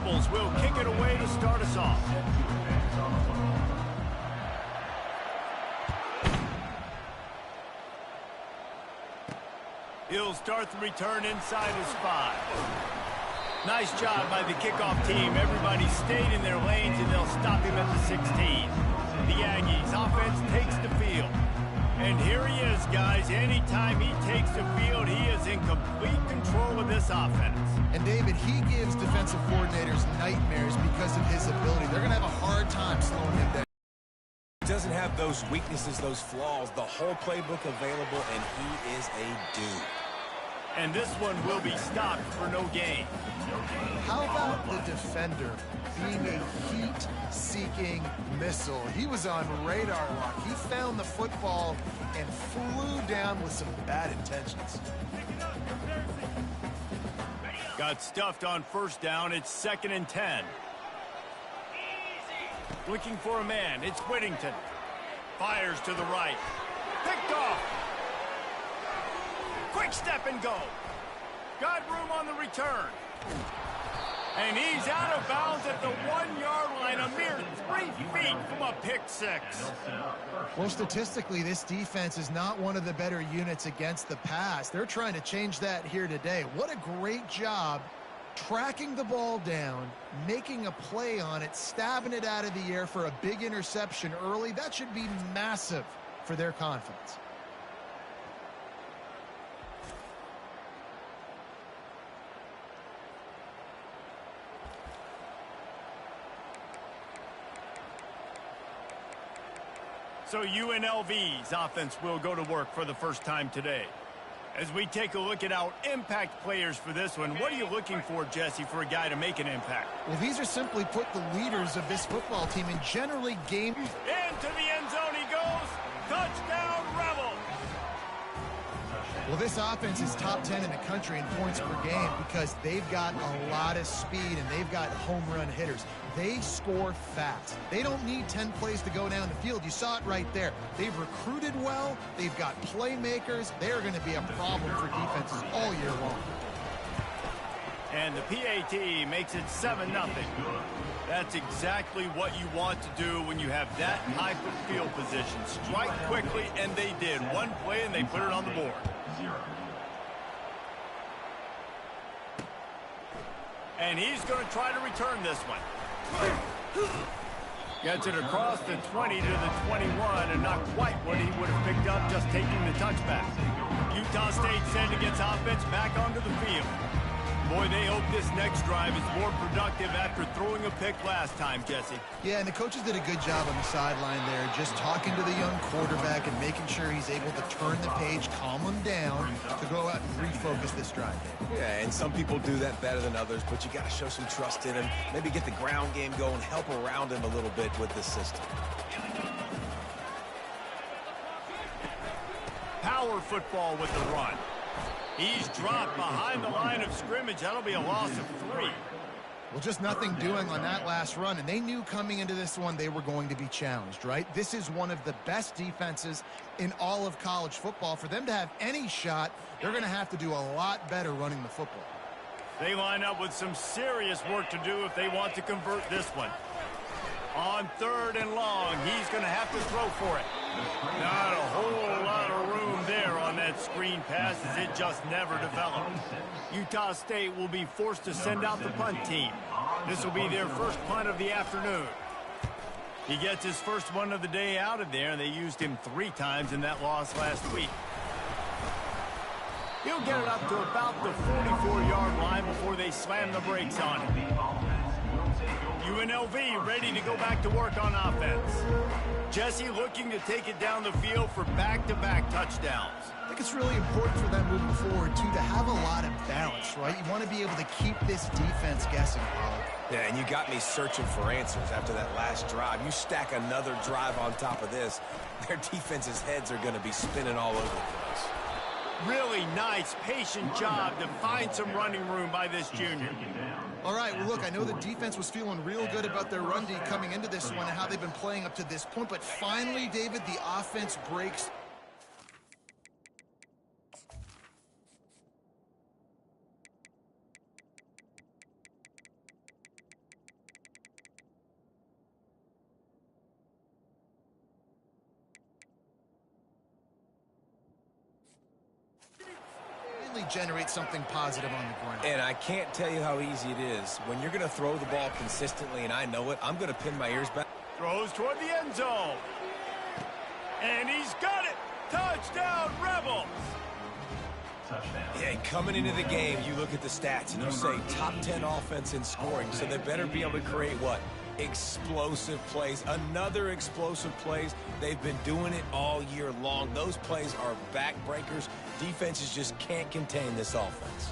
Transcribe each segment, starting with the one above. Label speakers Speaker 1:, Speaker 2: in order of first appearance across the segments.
Speaker 1: Rebels will kick it away to start us off. He'll start the return inside his 5. Nice job by the kickoff team. Everybody stayed in their lanes, and they'll stop him at the 16. The Aggies offense takes the field. And here he is, guys. Anytime he takes the field, he is in complete control of this offense.
Speaker 2: And, David, he gives defensive coordinators nightmares because of his ability. They're going to have a hard time slowing him down.
Speaker 3: He doesn't have those weaknesses, those flaws, the whole playbook available, and he is a dude.
Speaker 1: And this one will be stopped for no gain.
Speaker 2: How about the defender being a heat-seeking missile? He was on radar lock. He found the football and flew down with some bad intentions.
Speaker 1: Got stuffed on first down. It's 2nd and 10. Looking for a man. It's Whittington. Fires to the right. Picked off. Quick step and go. Got room on the return. And he's out of bounds at the 1-yard line, a mere 3 feet from a pick 6.
Speaker 2: Well, statistically, this defense is not one of the better units against the pass. They're trying to change that here today. What a great job tracking the ball down, making a play on it, stabbing it out of the air for a big interception early. That should be massive for their confidence.
Speaker 1: So UNLV's offense will go to work for the first time today. As we take a look at our impact players for this one, what are you looking for, Jesse, for a guy to make an impact?
Speaker 2: Well, these are simply put the leaders of this football team, and generally game.
Speaker 1: Into the end zone he goes. Touchdown, Rebels.
Speaker 2: Well, this offense is top 10 in the country in points per game because they've got a lot of speed and they've got home run hitters. They score fast. They don't need 10 plays to go down the field. You saw it right there. They've recruited well. They've got playmakers. They're going to be a problem for defenses all year long.
Speaker 1: And the PAT makes it 7-0. That's exactly what you want to do when you have that type of field position. Strike quickly, and they did. One play, and they put it on the board. And he's going to try to return this one. Gets it across the 20 to the 21, and not quite what he would have picked up just taking the touchback. Utah State sending its offense back onto the field. Boy, they hope this next drive is more productive after throwing a pick last time, Jesse.
Speaker 2: Yeah, and the coaches did a good job on the sideline there, just talking to the young quarterback and making sure he's able to turn the page, calm him down, to go out and refocus this drive.
Speaker 3: Yeah, and some people do that better than others, but you got to show some trust in him. Maybe get the ground game going, help around him a little bit with this system.
Speaker 1: Power football with the run. He's dropped behind the line of scrimmage. That'll be a loss of 3.
Speaker 2: Well, just nothing doing on that last run, and they knew coming into this one they were going to be challenged, right? This is one of the best defenses in all of college football. For them to have any shot, they're going to have to do a lot better running the football.
Speaker 1: They line up with some serious work to do if they want to convert this one. On 3rd and long, he's going to have to throw for it. Not a whole lot of room there on that screen pass as it just never developed. Utah State will be forced to send out the punt team. This will be their first punt of the afternoon. He gets his first one of the day out of there, and they used him 3 times in that loss last week. He'll get it up to about the 44-yard line before they slam the brakes on him. UNLV ready to go back to work on offense. Jesse looking to take it down the field for back-to-back touchdowns.
Speaker 2: I think it's really important for them moving forward, too, to have a lot of balance, right? You want to be able to keep this defense guessing, Paul.
Speaker 3: Yeah, and you got me searching for answers after that last drive. You stack another drive on top of this, their defense's heads are going to be spinning all over the place.
Speaker 1: Really nice, patient job to find some running room by this junior.
Speaker 2: All right, well, look, I know the defense was feeling real good about their run D coming into this one and how they've been playing up to this point, but finally, David, the offense breaks. certainly generate something positive on the ground.
Speaker 3: And I can't tell you how easy it is. When you're going to throw the ball consistently, and I know it, I'm going to pin my ears back.
Speaker 1: Throws toward the end zone. And he's got it. Touchdown, Rebels.
Speaker 3: Yeah, and coming into the game, you look at the stats and you say top 10 offense in scoring, so they better be able to create what? Explosive plays. Another explosive plays. They've been doing it all year long. Those plays are backbreakers. Defenses just can't contain this offense.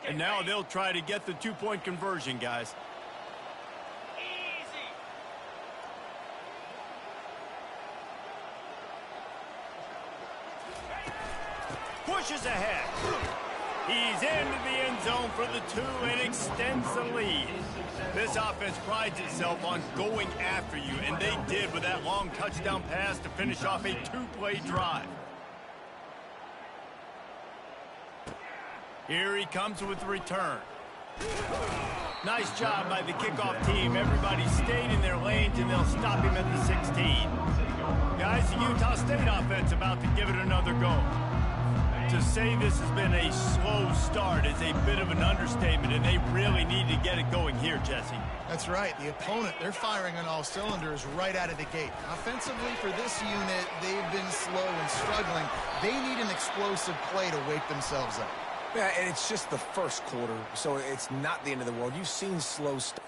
Speaker 1: And now they'll try to get the two-point conversion, guys.
Speaker 4: Easy.
Speaker 1: Pushes ahead. He's into the end zone for the 2 and extends the lead. This offense prides itself on going after you, and they did with that long touchdown pass to finish off a 2-play drive. Here he comes with the return. Nice job by the kickoff team. Everybody stayed in their lanes, and they'll stop him at the 16. Guys, the Utah State offense about to give it another go. To say this has been a slow start is a bit of an understatement, and they really need to get it going here, Jesse.
Speaker 2: That's right. The opponent, they're firing on all cylinders right out of the gate. Offensively, for this unit, they've been slow and struggling. They need an explosive play to wake themselves up.
Speaker 3: Yeah, and it's just the first quarter, so it's not the end of the world. You've seen slow stuff.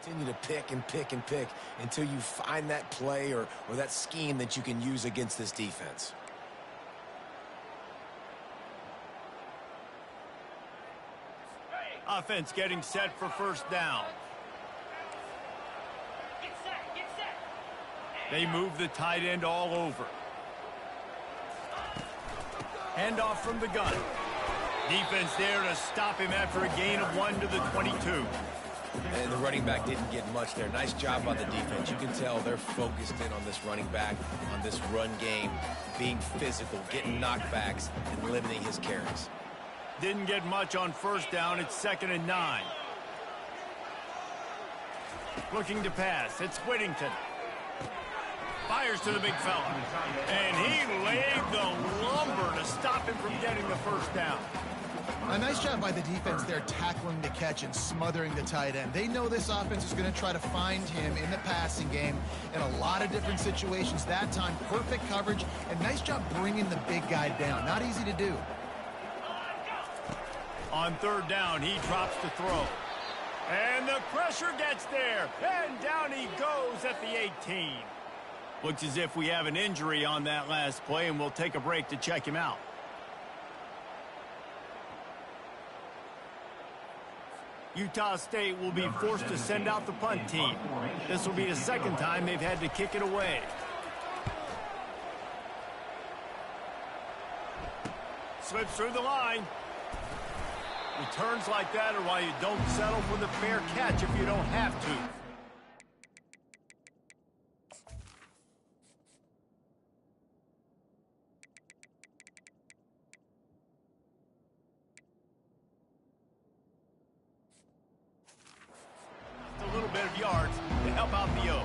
Speaker 3: Continue to pick and pick and pick until you find that play or that scheme that you can use against this defense.
Speaker 1: Offense getting set for first down.
Speaker 4: Get set. Get set.
Speaker 1: They move the tight end all over. Handoff from the gun. Defense there to stop him after a gain of 1 to the 22.
Speaker 3: And the running back didn't get much there. Nice job by the defense. You can tell they're focused in on this running back, on this run game, being physical, getting knockbacks, and limiting his carries.
Speaker 1: Didn't get much on first down. It's 2nd and 9. Looking to pass. It's Whittington. Fires to the big fella. And he laid the lumber to stop him from getting the first down.
Speaker 2: A nice job by the defense there, tackling the catch and smothering the tight end. They know this offense is going to try to find him in the passing game in a lot of different situations. That time, perfect coverage, and nice job bringing the big guy down. Not easy to do.
Speaker 1: On 3rd down, he drops to throw. And the pressure gets there. And down he goes at the 18. Looks as if we have an injury on that last play, and we'll take a break to check him out. Utah State will be forced to send out the punt team. This will be the second time they've had to kick it away. Slips through the line. Returns like that are why you don't settle for the fair catch if you don't have to. A little bit of yards to help out the O.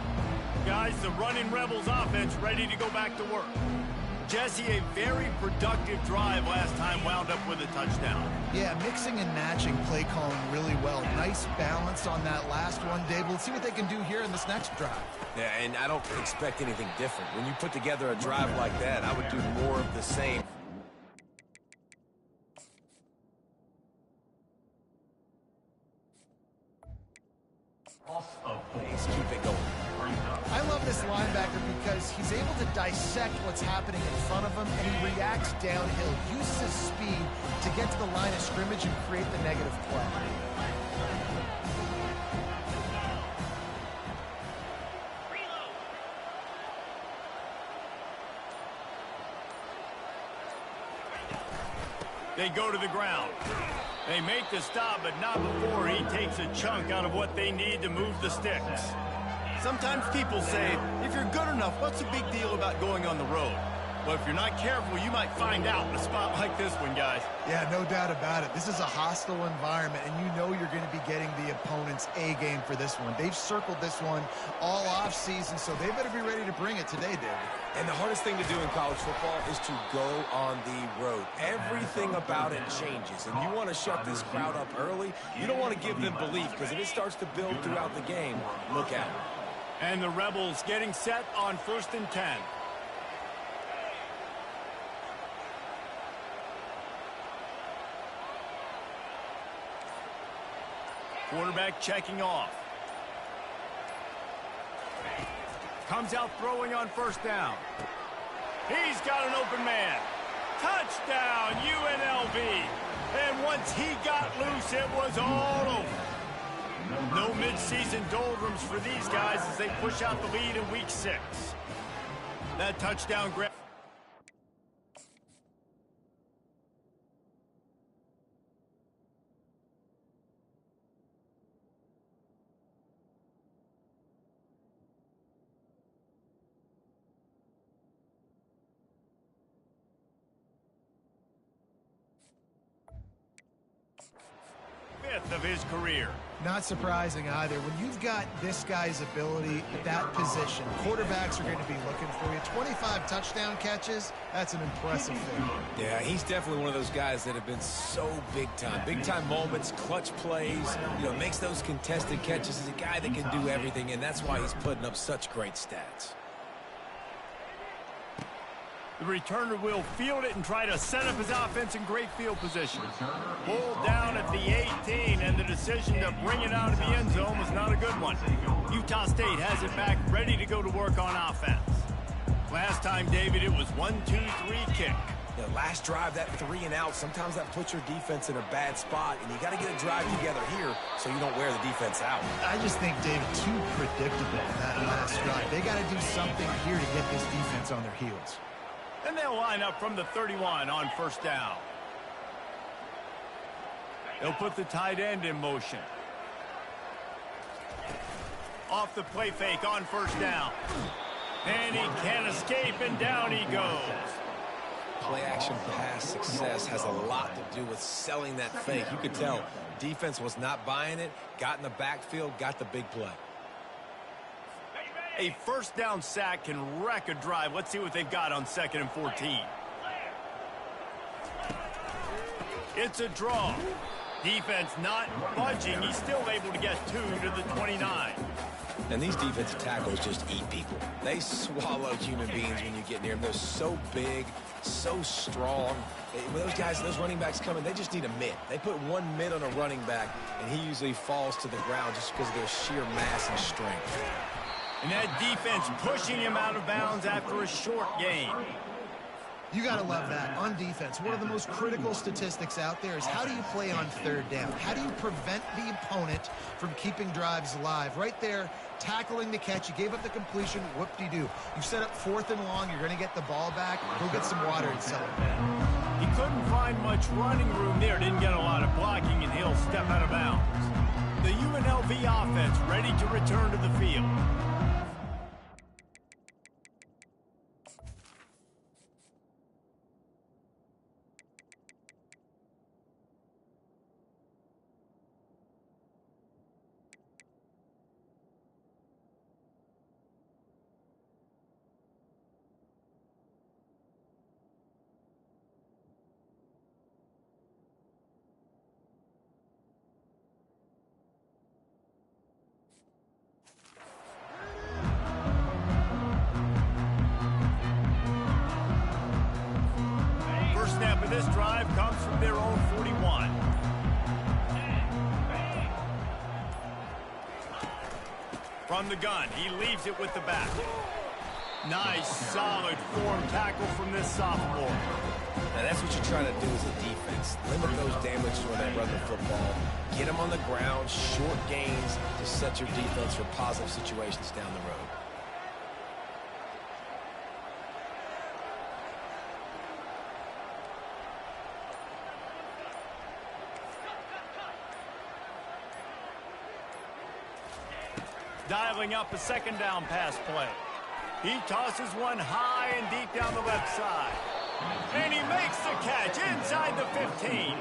Speaker 1: Guys, the running Rebels offense ready to go back to work. Jesse, a very productive drive last time wound up with a touchdown.
Speaker 2: Yeah, mixing and matching play calling really well. Nice balance on that last one, Dave. Let's see what they can do here in this next drive.
Speaker 3: Yeah, and I don't expect anything different. When you put together a drive like that, I would do more of the same. Keep it going.
Speaker 2: I love this linebacker because he's able to dissect what's happening in front of him, and he reacts downhill, uses his speed to get to the line of scrimmage and create the negative play.
Speaker 1: They go to the ground. They make the stop, but not before he takes a chunk out of what they need to move the sticks. Sometimes people say, if you're good enough, what's the big deal about going on the road? Well, if you're not careful, you might find out in a spot like this one, guys.
Speaker 2: Yeah, no doubt about it. This is a hostile environment, and you know you're going to be getting the opponent's A game for this one. They've circled this one all offseason, so they better be ready to bring it today, David.
Speaker 3: And the hardest thing to do in college football is to go on the road. Everything about it changes, and you want to shut this crowd up early. You don't want to give them belief, because if it starts to build throughout the game, look out.
Speaker 1: And the Rebels getting set on 1st and 10. Quarterback checking off. Comes out throwing on 1st down. He's got an open man. Touchdown, UNLV. And once he got loose, it was all over. No midseason doldrums for these guys as they push out the lead in week 6. That touchdown grab. Of his career.
Speaker 2: Not surprising either. When you've got this guy's ability at that position, quarterbacks are going to be looking for you. 25 touchdown catches, that's an impressive thing.
Speaker 3: Yeah, he's definitely one of those guys that have been so big time. Big time moments, clutch plays, makes those contested catches. He's a guy that can do everything, and that's why he's putting up such great stats.
Speaker 1: The returner will field it and try to set up his offense in great field position. Pulled down at the 18, and the decision to bring it out of the end zone was not a good one. Utah State has it back, ready to go to work on offense. Last time, David, it was 1-2-3 kick.
Speaker 3: The last drive, that 3 and out, sometimes that puts your defense in a bad spot, and you got to get a drive together here so you don't wear the defense out.
Speaker 2: I just think, David, too predictable in that last drive. They got to do something here to get this defense on their heels.
Speaker 1: And they'll line up from the 31 on 1st down. They'll put the tight end in motion. Off the play fake on 1st down. And he can't escape, and down he goes.
Speaker 3: Play action pass success has a lot to do with selling that fake. You could tell defense was not buying it, got in the backfield, got the big play.
Speaker 1: A 1st down sack can wreck a drive. Let's see what they've got on 2nd and 14. It's a draw. Defense not budging. He's still able to get 2 to the 29.
Speaker 3: And these defensive tackles just eat people. They swallow human beings when you get near them. They're so big, so strong. When those guys, those running backs come in, they just need a mid. They put one mid on a running back, and he usually falls to the ground just because of their sheer mass and strength.
Speaker 1: And that defense pushing him out of bounds after a short gain.
Speaker 2: You got to love that. On defense, one of the most critical statistics out there is how do you play on third down? How do you prevent the opponent from keeping drives alive? Right there, tackling the catch. You gave up the completion. Whoop-de-doo. You set up 4th and long. You're going to get the ball back. Go get some water and celebrate.
Speaker 1: He couldn't find much running room there. Didn't get a lot of blocking, and he'll step out of bounds. The UNLV offense ready to return to the field. Snap of this drive comes from their own 41. From the gun, he leaves it with the back. Nice, solid form tackle from this sophomore.
Speaker 3: Now that's what you're trying to do as a defense. Limit those damages when they run the football. Get them on the ground, short gains to set your defense for positive situations down the road.
Speaker 1: Dialing up a 2nd down pass play. He tosses one high and deep down the left side. And he makes the catch inside the 15.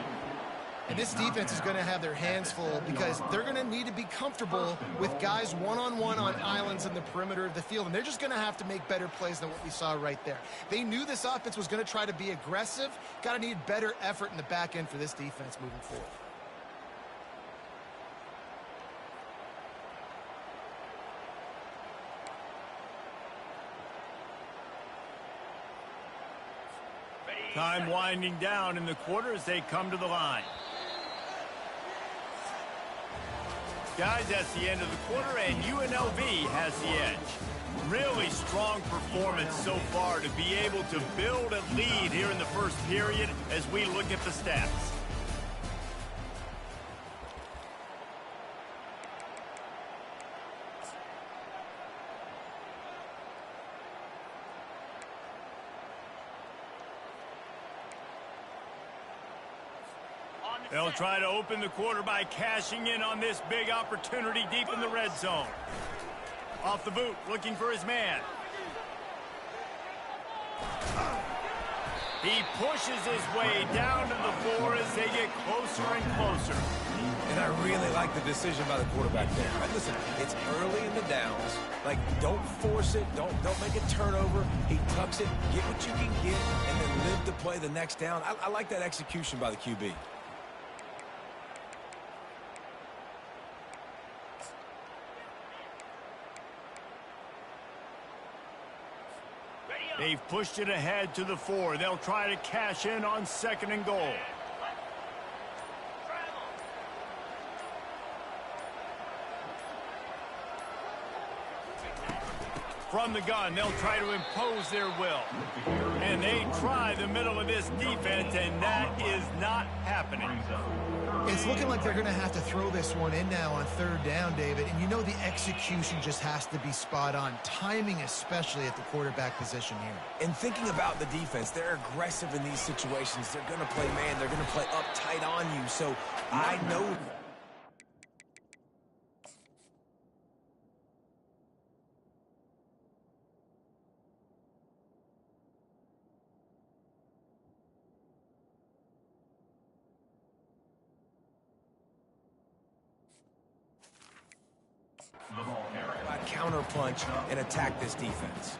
Speaker 2: And this defense is going to have their hands full because they're going to need to be comfortable with guys one-on-one on islands in the perimeter of the field. And they're just going to have to make better plays than what we saw right there. They knew this offense was going to try to be aggressive. Got to need better effort in the back end for this defense moving forward.
Speaker 1: Time winding down in the quarter as they come to the line. Guys, that's the end of the quarter, and UNLV has the edge. Really strong performance so far to be able to build a lead here in the first period as we look at the stats. They'll try to open the quarter by cashing in on this big opportunity deep in the red zone. Off the boot, looking for his man. He pushes his way down to the floor as they get closer and closer.
Speaker 3: And I really like the decision by the quarterback there. Right, listen, it's early in the downs. Like, don't force it. Don't make a turnover. He tucks it, get what you can get, and then live to play the next down. I like that execution by the QB.
Speaker 1: They've pushed it ahead to the 4. They'll try to cash in on 2nd and goal. From the gun, they'll try to impose their will. And they try the middle of this defense, and that is not happening.
Speaker 2: It's looking like they're going to have to throw this one in now on 3rd down, David. And you know the execution just has to be spot on. Timing especially at the quarterback position here.
Speaker 3: And thinking about the defense, they're aggressive in these situations. They're going to play man. They're going to play up tight on you. So I know... counter-punch and attack this defense.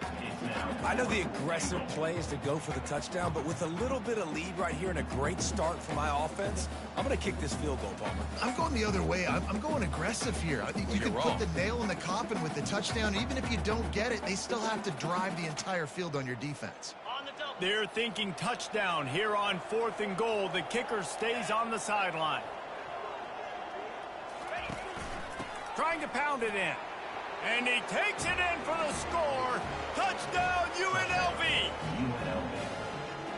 Speaker 3: I know the aggressive play is to go for the touchdown, but with a little bit of lead right here and a great start for my offense, I'm going to kick this field goal, Palmer.
Speaker 2: I'm going the other way. I'm going aggressive here. I think you can put the nail in the coffin with the touchdown. Even if you don't get it, they still have to drive the entire field on your defense.
Speaker 1: They're thinking touchdown here on 4th and goal. The kicker stays on the sideline. Trying to pound it in. And he takes it in for the score. Touchdown, UNLV.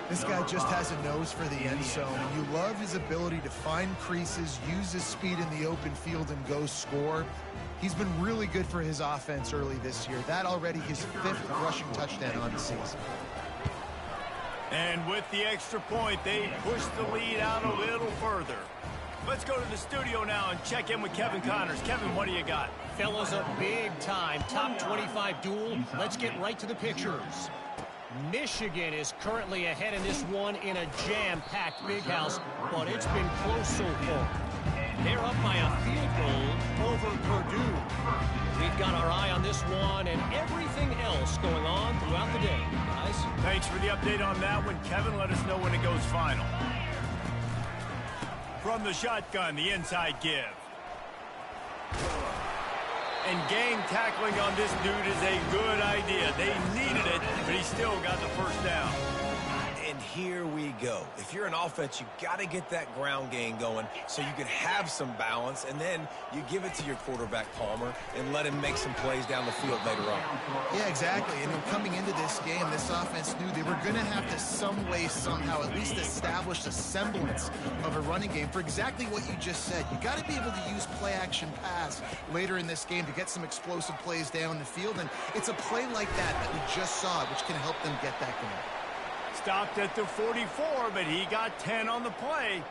Speaker 2: This guy just has a nose for the end zone, and you love his ability to find creases, use his speed in the open field, and go score. He's been really good for his offense early this year. That already his 5th rushing touchdown on the season.
Speaker 1: And with the extra point, they push the lead out a little further. Let's go to the studio now and check in with Kevin Connors. Kevin, what do you got?
Speaker 5: Fellas, a big-time top 25 duel. Let's get right to the pictures. Michigan is currently ahead in this one in a jam-packed big house, but it's been close so far. They're up by a field goal over Purdue. We've got our eye on this one and everything else going on throughout the day, guys.
Speaker 1: Thanks for the update on that one. Kevin, let us know when it goes final. From the shotgun, the inside give. And gang tackling on this dude is a good idea. They needed it, but he still got the first down.
Speaker 3: And here we go. If you're an offense, you got to get that ground game going so you can have some balance, and then you give it to your quarterback, Palmer, and let him make some plays down the field later on.
Speaker 2: Yeah, exactly. And coming into this game, this offense knew they were going to have to some way, somehow, at least establish a semblance of a running game for exactly what you just said. You got to be able to use play-action pass later in this game to get some explosive plays down the field, and it's a play like that we just saw, which can help them get that going.
Speaker 1: Stopped at the 44, but he got 10 on the play.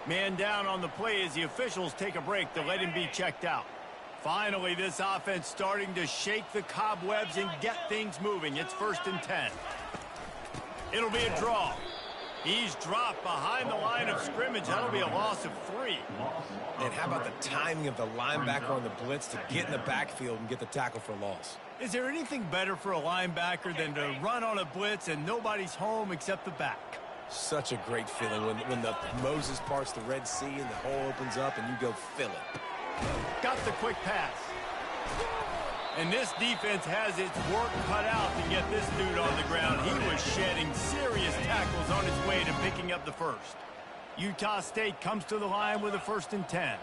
Speaker 1: Man down on the play as the officials take a break to let him be checked out. Finally, this offense starting to shake the cobwebs and get things moving. It's 1st and 10. It'll be a draw. He's dropped behind the line of scrimmage. That'll be a loss of 3.
Speaker 3: And how about the timing of the linebacker on the blitz to get in the backfield and get the tackle for a loss?
Speaker 1: Is there anything better for a linebacker than to run on a blitz and nobody's home except the back?
Speaker 3: Such a great feeling when the Moses parts the Red Sea and the hole opens up and you go fill it.
Speaker 1: Got the quick pass. And this defense has its work cut out to get this dude on the ground. He was shedding serious tackles on his way to picking up the first. Utah State comes to the line with a 1st and 10.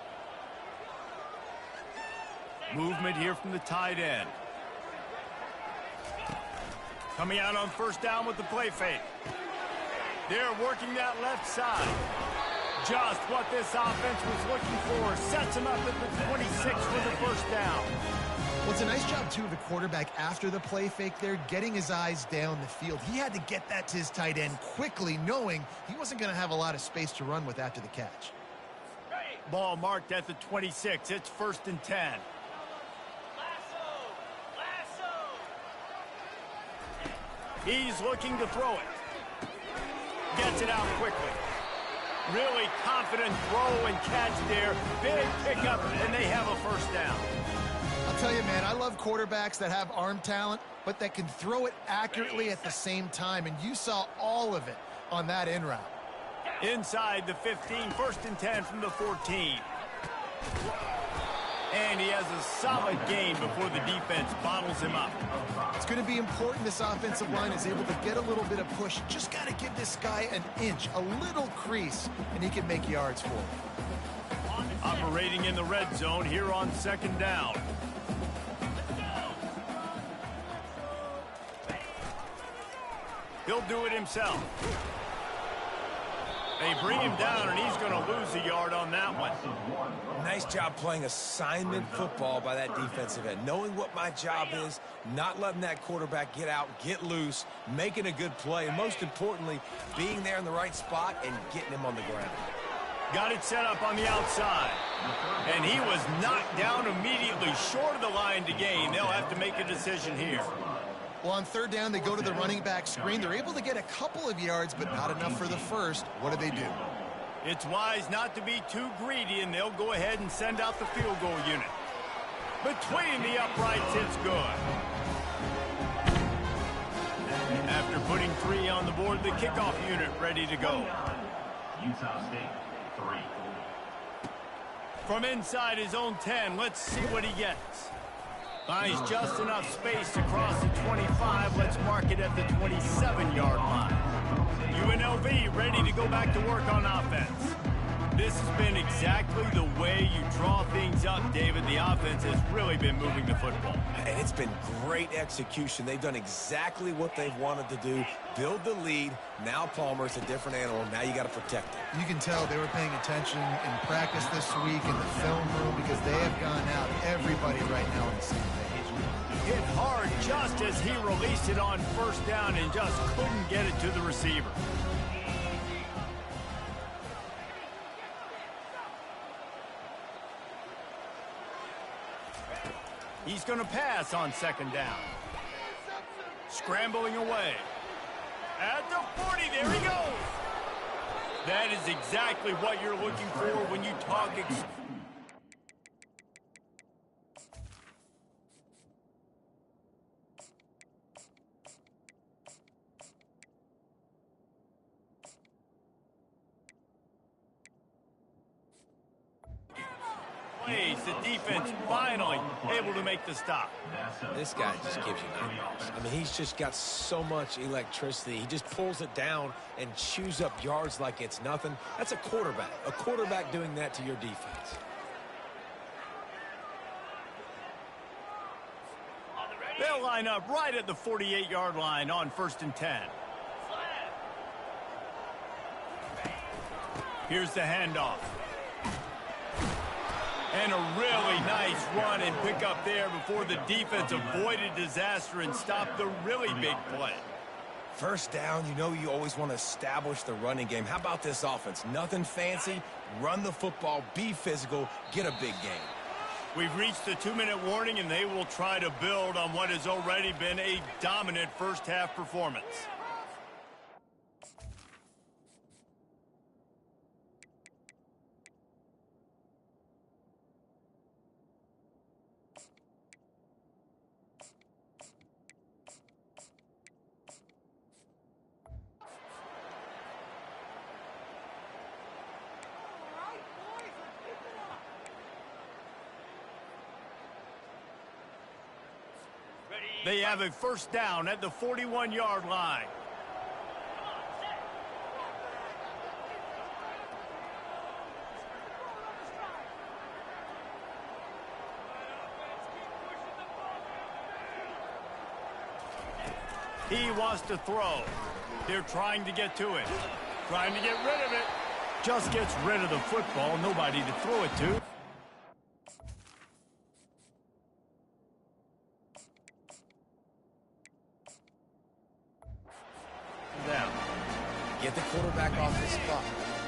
Speaker 1: Movement here from the tight end. Coming out on 1st down with the play fake. They're working that left side. Just what this offense was looking for. Sets him up at the 26 for the 1st down.
Speaker 2: Well, it's a nice job, too, of the quarterback after the play fake there, getting his eyes down the field. He had to get that to his tight end quickly, knowing he wasn't going to have a lot of space to run with after the catch.
Speaker 1: Ball marked at the 26. It's 1st and 10. He's looking to throw it. Gets it out quickly. Really confident throw and catch there. Big pickup, and they have a 1st down.
Speaker 2: I'll tell you, man, I love quarterbacks that have arm talent, but that can throw it accurately at the same time, and you saw all of it on that in route.
Speaker 1: Inside the 15, 1st and 10 from the 14. And he has a solid gain before the defense bottles him up.
Speaker 2: It's going to be important this offensive line is able to get a little bit of push. Just got to give this guy an inch, a little crease, and he can make yards for it.
Speaker 1: Operating in the red zone here on 2nd down. He'll do it himself. They bring him down, and he's going to lose a yard on that one.
Speaker 3: Nice job playing assignment football by that defensive end. Knowing what my job is, not letting that quarterback get out, get loose, making a good play, and most importantly, being there in the right spot and getting him on the ground.
Speaker 1: Got it set up on the outside. And he was knocked down immediately short of the line to gain. They'll have to make a decision here.
Speaker 2: Well, on 3rd down, they go to the running back screen. They're able to get a couple of yards, but not enough for the first. What do?
Speaker 1: It's wise not to be too greedy, and they'll go ahead and send out the field goal unit. Between the uprights, it's good. After putting 3 on the board, the kickoff unit ready to go.
Speaker 6: Utah State, 3.
Speaker 1: From inside his own 10, let's see what he gets. Finds just enough space to cross the 25. Let's mark it at the 27-yard line. UNLV ready to go back to work on offense. This has been exactly the way you draw things up, David. The offense has really been moving the football.
Speaker 3: And It's been great execution. They've done exactly what they've wanted to do. Build the lead. Now Palmer's a different animal. Now you got to protect him.
Speaker 2: You can tell they were paying attention in practice this week in the film room because they have gone out, everybody right now on the same page.
Speaker 1: Hit hard just as he released it on first down and just couldn't get it to the receiver. He's going to pass on second down. Scrambling away. At the 40, there he goes. That is exactly what you're looking for when you talk. The defense finally able to make the stop.
Speaker 3: This guy just gives you nightmares. I mean, he's just got so much electricity. He just pulls it down and chews up yards like it's nothing. That's a quarterback. A quarterback doing that to your defense.
Speaker 1: They'll line up right at the 48-yard line on 1st and 10. Here's the handoff. And a really nice run and pick up there before the defense avoided disaster and stopped the really big play.
Speaker 3: First down, you know you always want to establish the running game. How about this offense? Nothing fancy. Run the football, be physical, get a big game.
Speaker 1: We've reached the 2-minute warning, and they will try to build on what has already been a dominant first-half performance. They have a first down at the 41-yard line. He wants to throw. They're trying to get to it. Trying to get rid of it. Just gets rid of the football. Nobody to throw it to.
Speaker 3: Get the quarterback off the spot.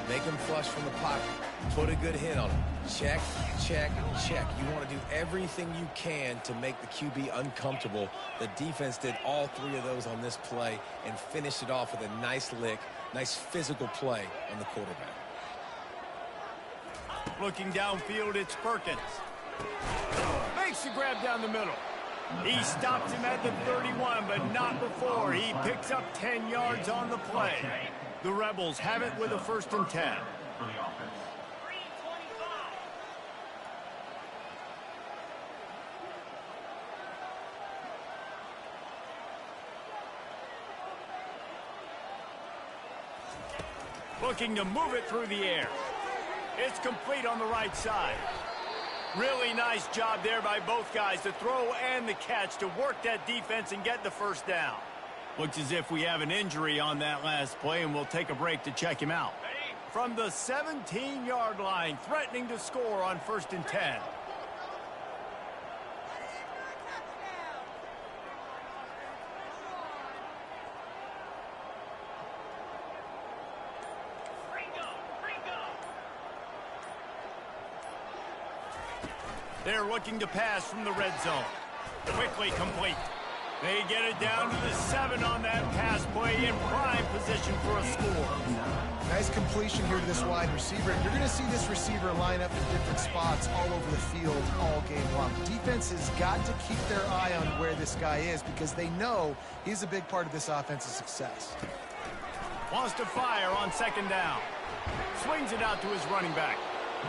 Speaker 3: Make him flush from the pocket. Put a good hit on him. Check, check, check. You want to do everything you can to make the QB uncomfortable. The defense did all three of those on this play and finished it off with a nice lick, nice physical play on the quarterback.
Speaker 1: Looking downfield, it's Perkins. Makes the grab down the middle. He stops him at the 31, but not before. He picks up 10 yards on the play. The Rebels have it with a 1st and 10.
Speaker 6: For the offense.
Speaker 1: Looking to move it through the air. It's complete on the right side. Really nice job there by both guys, the throw and the catch, to work that defense and get the first down. Looks as if we have an injury on that last play, and we'll take a break to check him out. From the 17-yard line, threatening to score on 1st and 10. They're looking to pass from the red zone. Quickly complete. They get it down to the 7 on that pass play, in prime position for a score.
Speaker 2: Nice completion here to this wide receiver. You're going to see this receiver line up in different spots all over the field all game long. Defense has got to keep their eye on where this guy is because they know he's a big part of this offense's success.
Speaker 1: Wants to fire on 2nd down. Swings it out to his running back.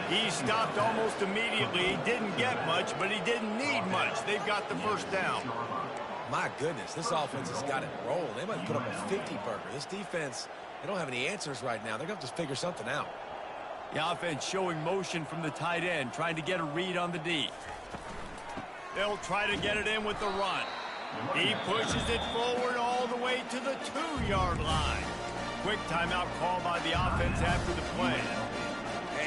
Speaker 1: He stopped almost immediately. He didn't get much, but he didn't need much. They've got the first down.
Speaker 3: My goodness, this offense has got it rolling. They might put up a 50-burger. This defense, they don't have any answers right now. They're going to have to figure something out.
Speaker 1: The offense showing motion from the tight end, trying to get a read on the D. They'll try to get it in with the run. He pushes it forward all the way to the 2-yard line. Quick timeout call by the offense after the play.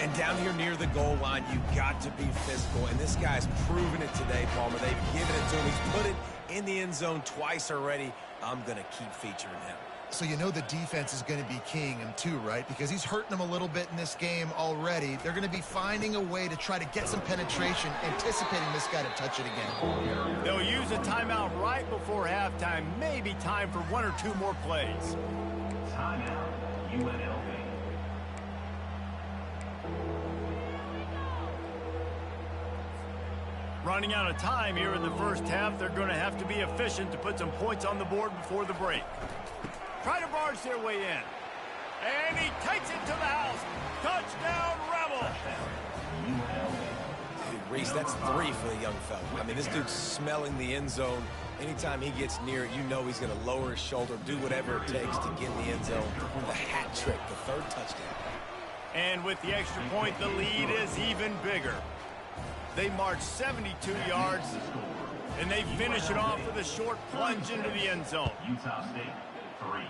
Speaker 3: And down here near the goal line, you got to be physical. And this guy's proven it today, Palmer. They've given it to him. He's put it in the end zone twice already. I'm going to keep featuring him.
Speaker 2: So you know the defense is going to be keying him too, right? Because he's hurting them a little bit in this game already. They're going to be finding a way to try to get some penetration, anticipating this guy to touch it again.
Speaker 1: They'll use a timeout right before halftime. Maybe time for 1 or 2 more plays.
Speaker 6: Timeout, UNLV.
Speaker 1: Running out of time here in the first half, they're going to have to be efficient to put some points on the board before the break. Try to barge their way in. And he takes it to the house. Touchdown, Rebel!
Speaker 3: Dude, Reese, that's 3 for the young fella. I mean, this dude's smelling the end zone. Anytime he gets near it, you know he's going to lower his shoulder, do whatever it takes to get in the end zone. The hat trick, the 3rd touchdown.
Speaker 1: And with the extra point, the lead is even bigger. They march 72 yards, and they finish it off with a short plunge into the end zone.
Speaker 6: Utah State, 3.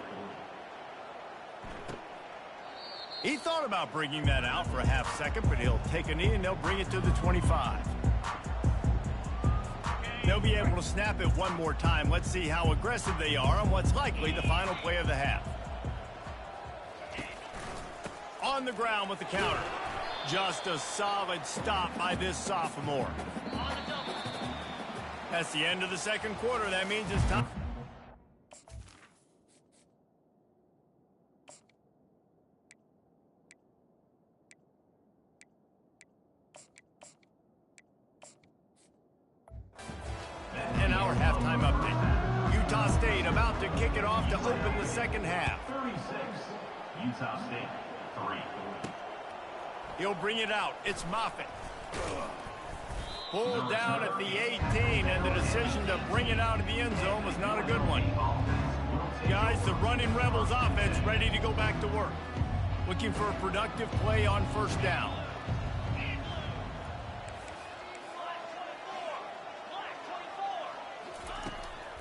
Speaker 1: He thought about bringing that out for a half second, but he'll take a knee and they'll bring it to the 25. They'll be able to snap it one more time. Let's see how aggressive they are on what's likely the final play of the half. On the ground with the counter. Just a solid stop by this sophomore. That's the end of the second quarter. That means it's time. And our halftime update. Utah State about to kick it off to open the second half.
Speaker 6: 36, Utah State, 3.
Speaker 1: He'll bring it out. It's Moffitt. Pulled down at the 18, and the decision to bring it out of the end zone was not a good one. Guys, the running Rebels offense ready to go back to work. Looking for a productive play on first down.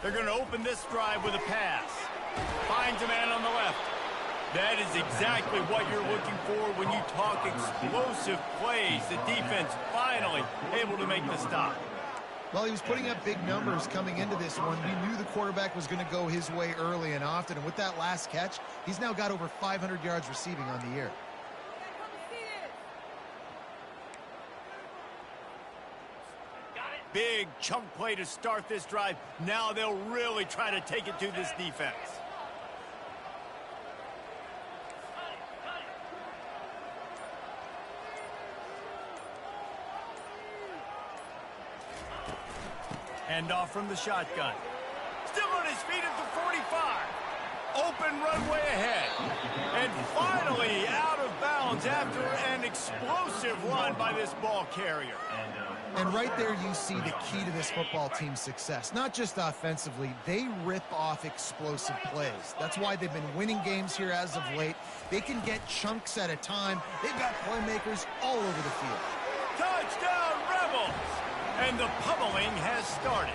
Speaker 1: They're going to open this drive with a pass. Finds a man on the left. That is exactly what you're looking for when you talk explosive plays. The defense finally able to make the stop.
Speaker 2: Well, he was putting up big numbers coming into this one. We knew the quarterback was going to go his way early and often. And with that last catch, he's now got over 500 yards receiving on the year.
Speaker 1: Big chunk play to start this drive. Now they'll really try to take it to this defense. Hand off from the shotgun. Still on his feet at the 45. Open runway ahead. And finally out of bounds after an explosive run by this ball carrier.
Speaker 2: And right there you see the key to this football team's success. Not just offensively, they rip off explosive plays. That's why they've been winning games here as of late. They can get chunks at a time. They've got playmakers all over the field.
Speaker 1: Touchdown, Rebels! And the pummeling has started.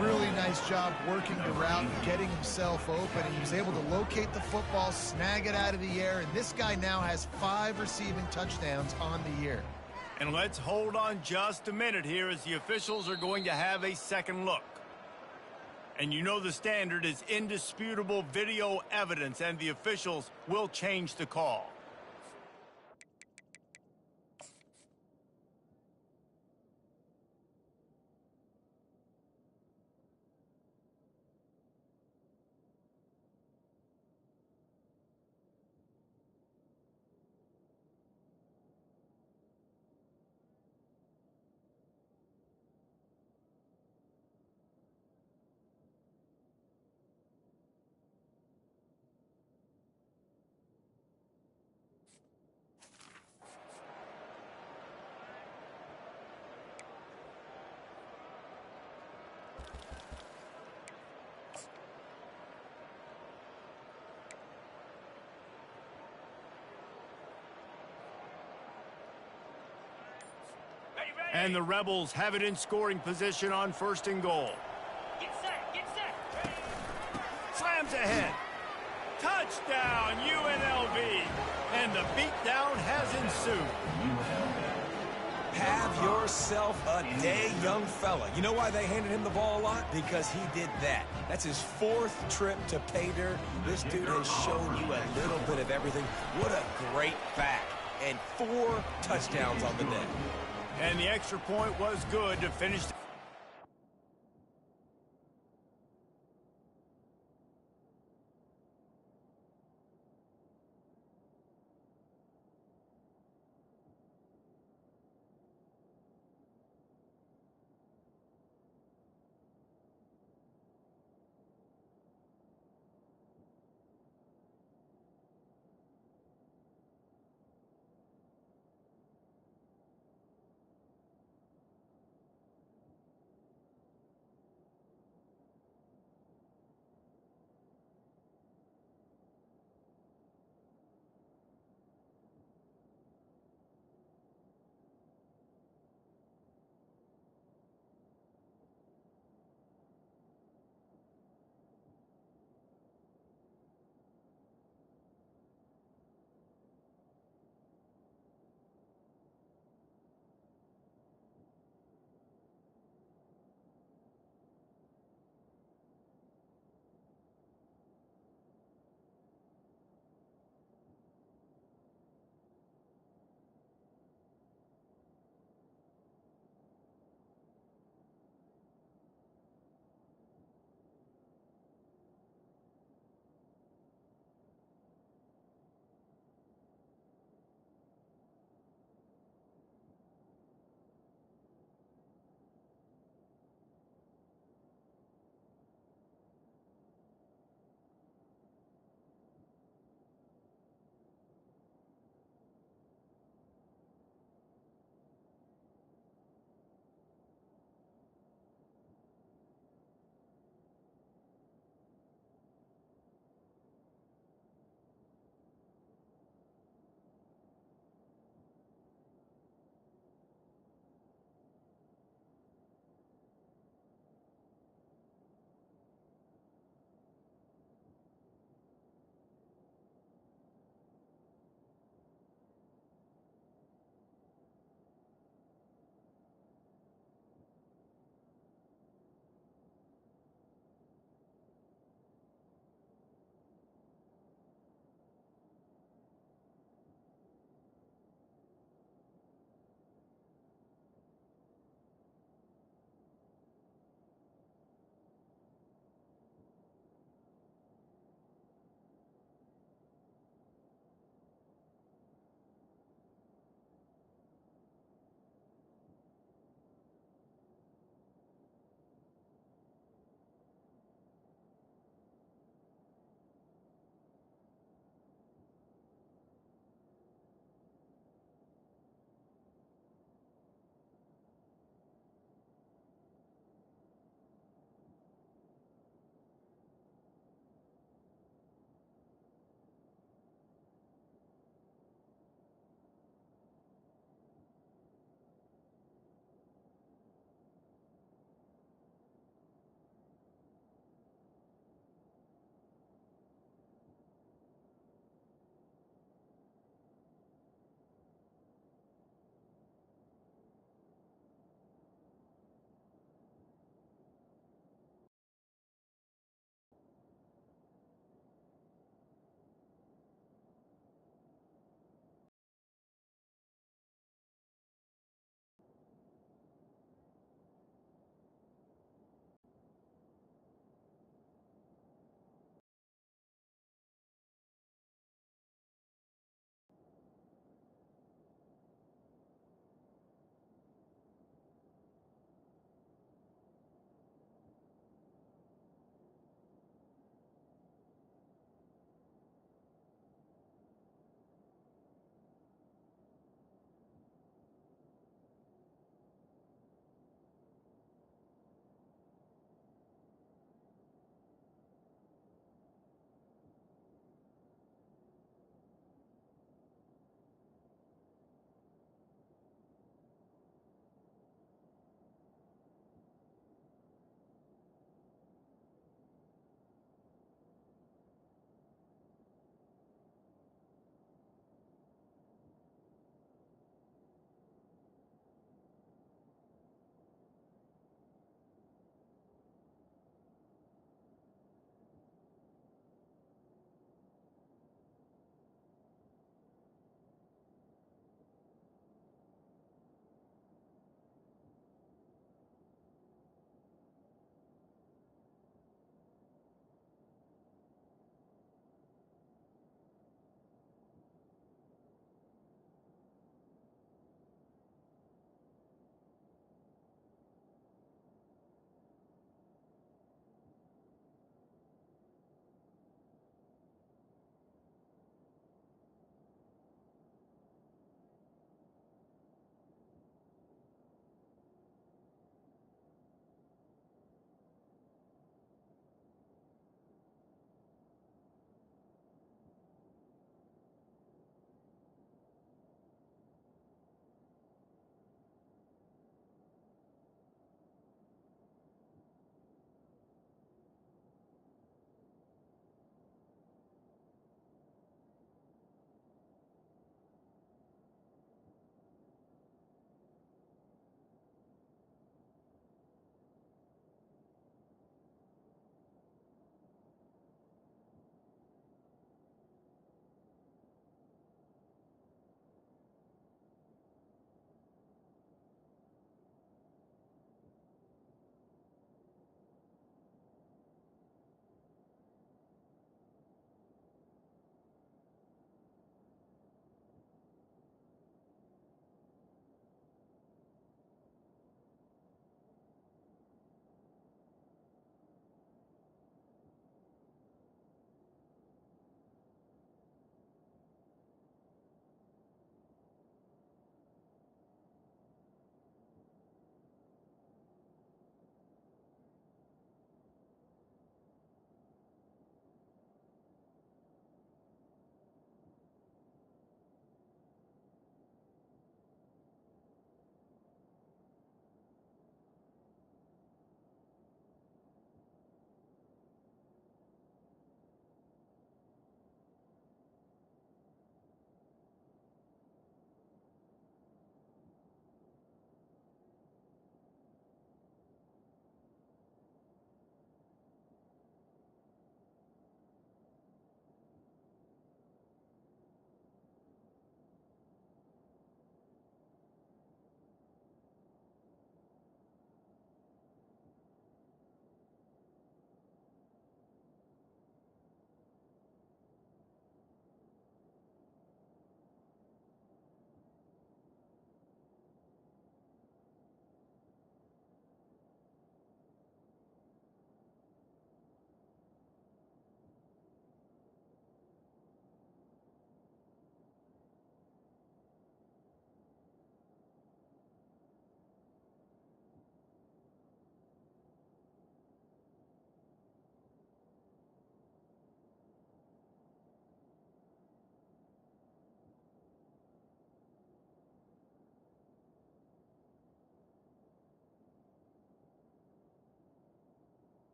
Speaker 2: Really nice job working the route, getting himself open, and he was able to locate the football, snag it out of the air, and this guy now has 5 receiving touchdowns on the year.
Speaker 1: And let's hold on just a minute here as the officials are going to have a second look. And you know the standard is indisputable video evidence, and the officials will change the call. And the Rebels have it in scoring position on 1st and goal.
Speaker 4: Get set, get set.
Speaker 1: Slams ahead. Touchdown, UNLV. And the beatdown has ensued.
Speaker 3: Have yourself a day, young fella. You know why they handed him the ball a lot? Because he did that. That's his 4th trip to pay dirt. This dude has shown you a little bit of everything. What a great back. And 4 touchdowns on the day.
Speaker 1: And the extra point was good to finish.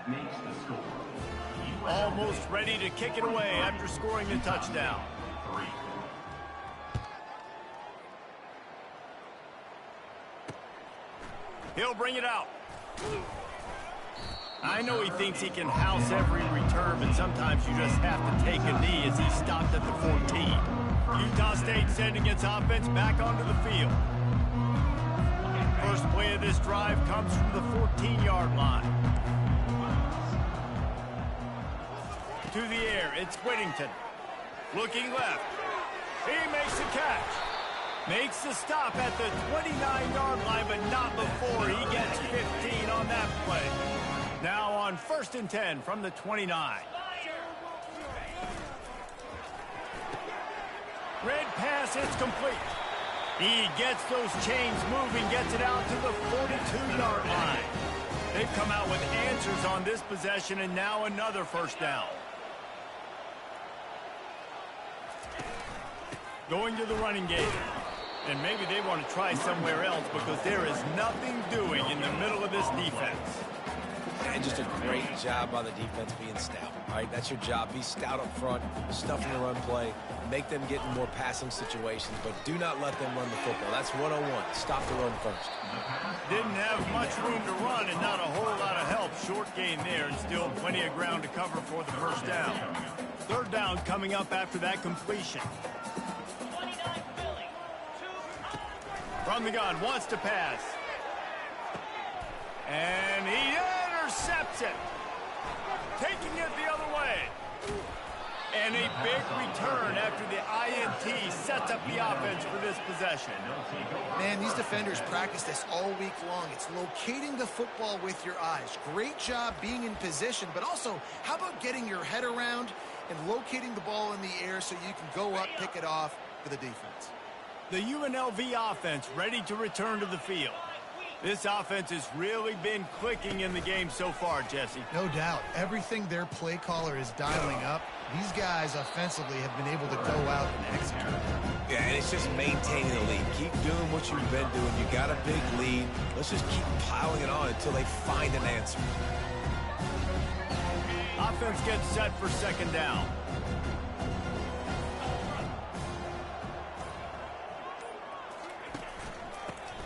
Speaker 6: makes the score.
Speaker 1: Almost ready to kick it away after scoring the touchdown.
Speaker 6: 3.
Speaker 1: He'll bring it out. I know he thinks he can house every return, but sometimes you just have to take a knee as he stopped at the 14. Utah State sending its offense back onto the field. First play of this drive comes from the 14-yard line. To the air, it's Whittington. Looking left. He makes the catch. Makes the stop at the 29-yard line, but not before he gets 15 on that play. Now on 1st and 10 from the 29. Red pass, it's complete. He gets those chains moving, gets it out to the 42-yard line. They've come out with answers on this possession, and now another first down. Going to the running game. And maybe they want to try somewhere else because there is nothing doing in the middle of this defense.
Speaker 3: And just a great job by the defense being stout. All right, that's your job. Be stout up front, stuff in the run play, make them get in more passing situations, but do not let them run the football. That's 101. Stop the run first.
Speaker 1: Didn't have much room to run and not a whole lot of help. Short gain there and still plenty of ground to cover for the first down. Third down coming up after that completion. From the gun, wants to pass. And he intercepts it. Taking it the other way. And a big return after the INT sets up the offense for this possession.
Speaker 2: Man, these defenders practice this all week long. It's locating the football with your eyes. Great job being in position, but also, how about getting your head around and locating the ball in the air so you can go up, pick it off for the defense.
Speaker 1: The UNLV offense ready to return to the field. This offense has really been clicking in the game so far, Jesse.
Speaker 2: No doubt. Everything their play caller is dialing up, these guys offensively have been able to go out and execute.
Speaker 3: Yeah, and it's just maintaining the lead. Keep doing what you've been doing. You got a big lead. Let's just keep piling it on until they find an answer.
Speaker 1: Offense gets set for second down.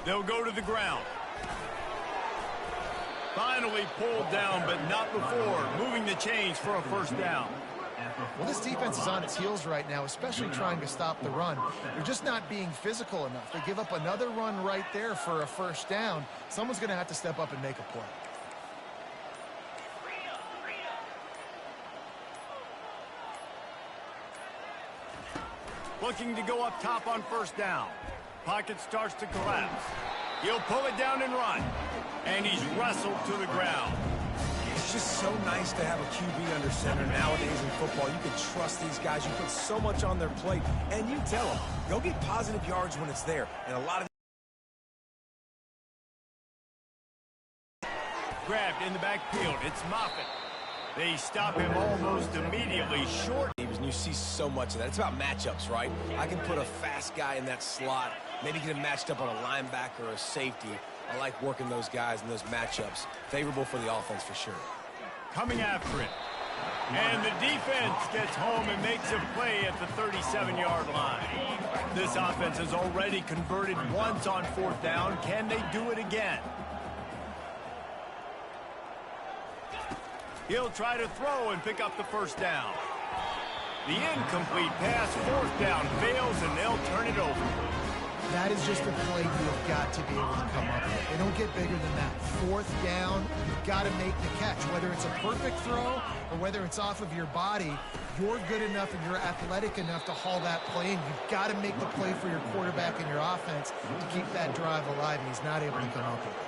Speaker 1: They'll go to the ground. Finally pulled down, but not before. Moving the chains for a first down.
Speaker 2: Well, this defense is on its heels right now, especially trying to stop the run. They're just not being physical enough. They give up another run right there for a first down. Someone's going to have to step up and make a play.
Speaker 1: Looking to go up top on first down. Pocket starts to collapse. He'll pull it down and run. And he's wrestled to the ground.
Speaker 3: It's just so nice to have a QB under center nowadays in football. You can trust these guys. You put so much on their plate. And you tell them, go get positive yards when it's there. And a lot of
Speaker 1: grabbed in the backfield. It's Moffitt. They stop him almost immediately short.
Speaker 3: And you see so much of that. It's about matchups, right? I can put a fast guy in that slot, maybe get him matched up on a linebacker or a safety. I like working those guys in those matchups. Favorable for the offense for sure.
Speaker 1: Coming after it. And the defense gets home and makes a play at the 37-yard line. This offense has already converted once on fourth down. Can they do it again? He'll try to throw and pick up the first down. The incomplete pass, fourth down, fails, and they'll turn it over.
Speaker 2: That is just a play you have got to be able to come up with. They don't get bigger than that. Fourth down, you've got to make the catch. Whether it's a perfect throw or whether it's off of your body, you're good enough and you're athletic enough to haul that play, and you've got to make the play for your quarterback and your offense to keep that drive alive, and he's not able to come up with it.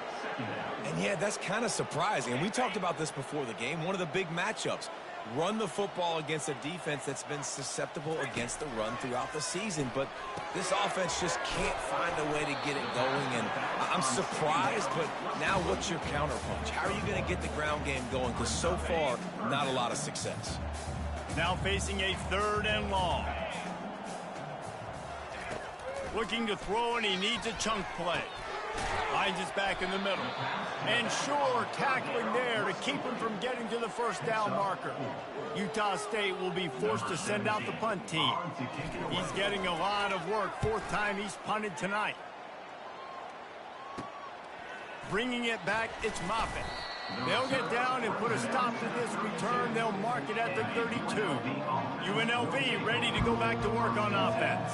Speaker 3: And yeah, that's kind of surprising. And we talked about this before the game. One of the big matchups. Run the football against a defense that's been susceptible against the run throughout the season. But this offense just can't find a way to get it going. And I'm surprised, but now what's your counterpunch? How are you going to get the ground game going? Because so far, not a lot of success.
Speaker 1: Now facing a third and long. Looking to throw, and he needs a chunk play. Finds his back in the middle. And sure, tackling there to keep him from getting to the first down marker. Utah State will be forced to send out the punt team. He's getting a lot of work. Fourth time he's punted tonight. Bringing it back, it's Moffitt. They'll get down and put a stop to this return. They'll mark it at the 32. UNLV ready to go back to work on offense.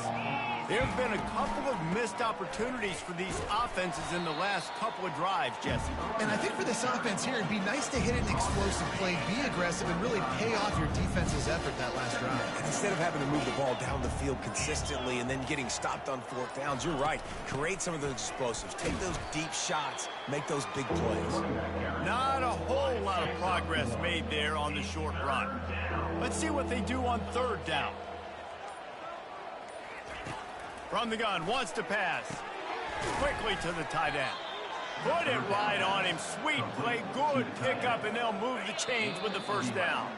Speaker 1: There have been a couple of missed opportunities for these offenses in the last couple of drives, Jesse.
Speaker 2: And I think for this offense here, it'd be nice to hit an explosive play, be aggressive, and really pay off your defense's effort that last drive.
Speaker 3: And instead of having to move the ball down the field consistently and then getting stopped on fourth downs, you're right. Create some of those explosives. Take those deep shots. Make those big plays.
Speaker 1: Not a whole lot of progress made there on the short run. Let's see what they do on third down. From the gun, wants to pass. Quickly to the tight end. Put it right on him. Sweet play, good pickup, and they'll move the chains with the first down.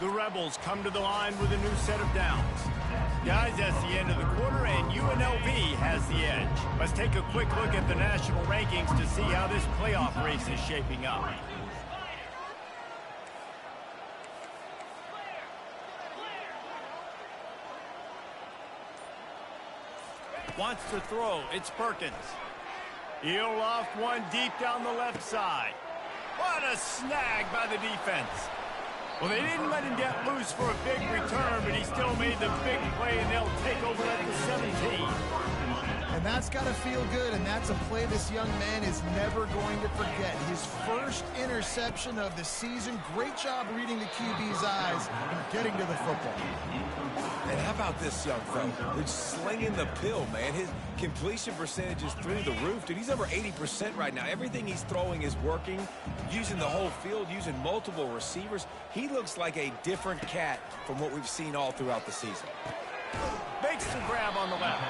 Speaker 1: The Rebels come to the line with a new set of downs. Guys, that's the end of the quarter, and UNLV has the edge. Let's take a quick look at the national rankings to see how this playoff race is shaping up. Wants to throw. It's Perkins. He'll loft one deep down the left side. What a snag by the defense. Well, they didn't let him get loose for a big return, but he still made the big play, and they'll take over at the 17.
Speaker 2: And that's got to feel good, and that's a play this young man is never going to forget. His first interception of the season. Great job reading the QB's eyes and getting to the football.
Speaker 3: And how about this young fella? He's slinging the pill, man. His completion percentage is through the roof. Dude, he's over 80% right now. Everything he's throwing is working, using the whole field, using multiple receivers. He looks like a different cat from what we've seen all throughout the season.
Speaker 1: Makes the grab on the left.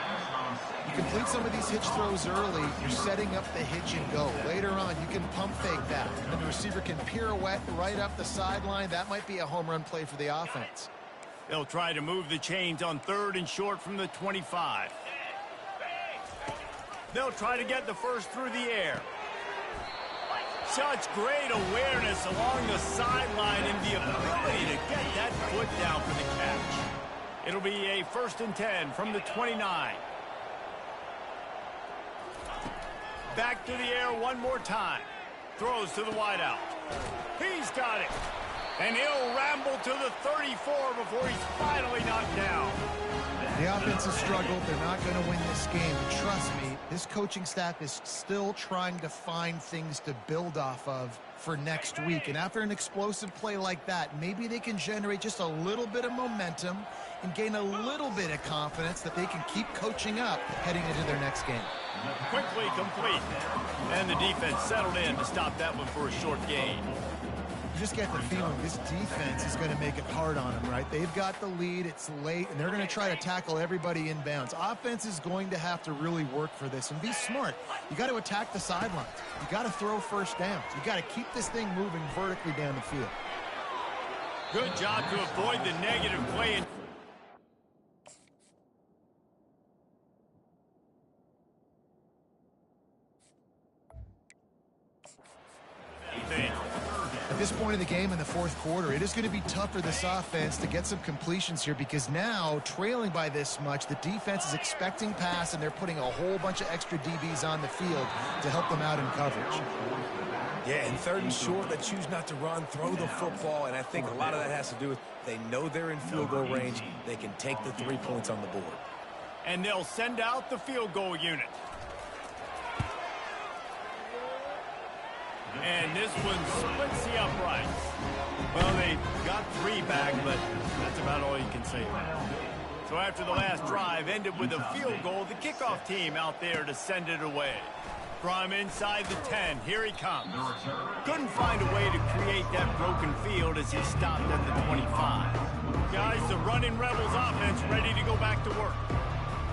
Speaker 2: You complete some of these hitch throws early, you're setting up the hitch and go. Later on, you can pump fake that, and the receiver can pirouette right up the sideline. That might be a home run play for the offense.
Speaker 1: They'll try to move the chains on third and short from the 25. They'll try to get the first through the air. Such great awareness along the sideline and the ability to get that foot down for the catch. It'll be a 1st and 10 from the 29. Back to the air one more time. Throws to the wideout. He's got it. And he'll ramble to the 34 before he's finally knocked down.
Speaker 2: The offense has struggled. They're not going to win this game. But trust me, this coaching staff is still trying to find things to build off of for next week. And after an explosive play like that, maybe they can generate just a little bit of momentum and gain a little bit of confidence that they can keep coaching up heading into their next game.
Speaker 1: Quickly complete. And the defense settled in to stop that one for a short gain.
Speaker 2: You just get the feeling this defense is going to make it hard on them, right? They've got the lead, it's late, and they're going to try to tackle everybody inbounds. Offense is going to have to really work for this and be smart. You got to attack the sidelines. You got to throw first downs. You got to keep this thing moving vertically down the field.
Speaker 1: Good job to avoid the negative play.
Speaker 2: At this point in the game in the fourth quarter, it is going to be tough for this offense to get some completions here because now, trailing by this much, the defense is expecting pass, and they're putting a whole bunch of extra DBs on the field to help them out in coverage.
Speaker 3: Yeah, and 3rd and short, they choose not to run, throw the football, and I think a lot of that has to do with they know they're in field goal range. They can take the 3 points on the board.
Speaker 1: And they'll send out the field goal unit. And this one splits the uprights. Well, they got 3 back, but that's about all you can say about it. So after the last drive ended with a field goal, the kickoff team out there to send it away. From inside the 10, here he comes. Couldn't find a way to create that broken field as he stopped at the 25. Guys, the running Rebels offense ready to go back to work.